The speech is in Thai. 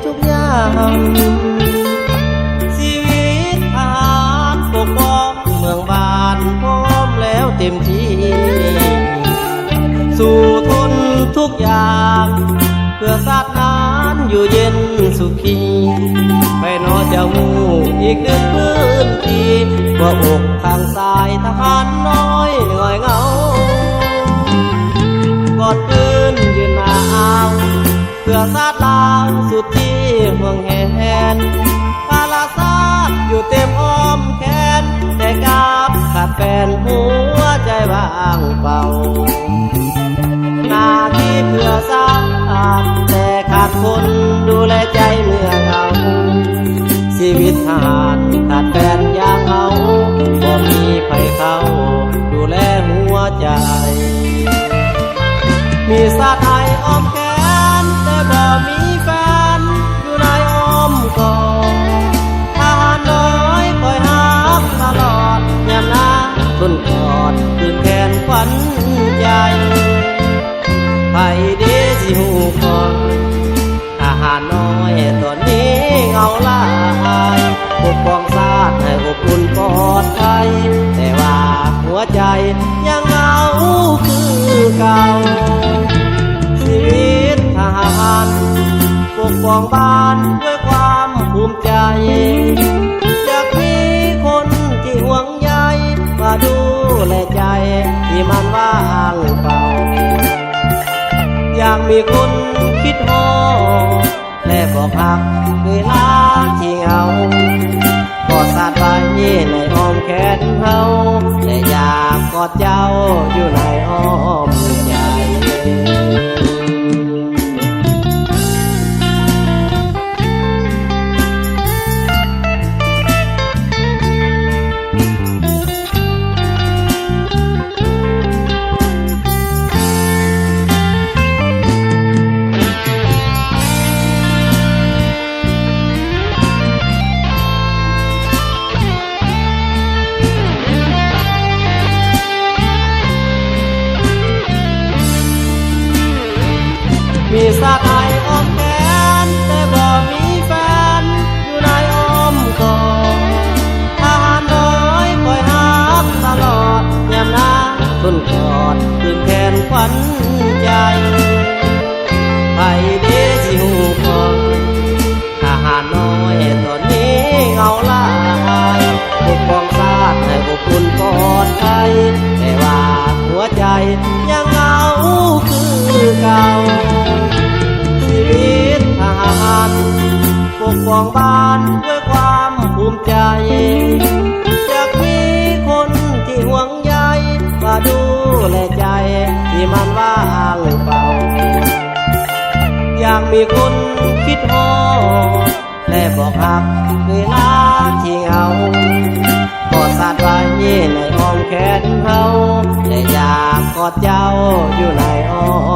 ทุกอย่างชีวิตทหารปกป้องเมืองบ้านพร้อมแล้วเต็มที่สู้ทนทุกอย่างเพื่อศาสนาอยู่เย็นสุขีไปนอจะหูอีกหนึ่งพื้นที่ว่าอกทางซ้ายทหารน้อยเหนื่อยเหงากอดปืนยืนหน้าอ่าวเพื่อศาสนาสุดที่ห่วงแหนภาราศาสตร์อยู่เต็มอ้อมแขนแต่กาบขาดแฟนหัวใจว่างเปล่าหน้าที่เพื่อศาสตร์แต่ขาดคนดูแลใจเมื่อเหงาชีวิตทหารขาดแฟนอย่างเหงาบ่มีใครเขาดูแลหัวใจมีสาไทยอ้อมแขนแต่บ่มีแฟนอยู่ในอ้อมกอดทหารน้อยคอยหาตลอดยามหน้าต้นกอดคืนแขนขวัญใจไผเดสิหูก่อนทหารน้อยตอนนี้เหงาหลายปกป้องชาติให้อบอุ่นปลอดภัยแต่ว่าหัวใจยังเหงาคือเก่าชีวิตทหารปกป้องบ้านด้วยความภูมิใจอยากมีคนที่ห่วงใยมาดูแลใจที่มันว่างเปล่าอยากมีคนคิดฮอดและบอกหักเวลาที่เหงากอดสาดไว้ในอ้อมแขนเฮาและอยากกอดเจ้าอยู่ในอ้อมใจมีสาไทยอ้อมแขนแต่บ่มีแฟนอยู่ในอ้อมกอดทหารน้อยคอยหาตลอดยามหน้าต้นกอดคืนแขนขวัญใจไผเดสิหูก่อนทหารน้อยตอนนี้เหงาหลายปกป้องชาติให้อบอุ่นปลอดภัยแต่ว่าหัวใจยังเหงาคือเก่าชีวิตทหารปกป้องบ้านด้วยความภูมิใจอยากมีคนที่ห่วงใยมาดูแลใจที่มันว่างเปล่าอยากมีคนคิดฮอดและบอกหักเวลาที่เหงากอดสาดไว้ในอ้อมแขนเฮาและอยากกอดเจ้าอยู่ในอ้อม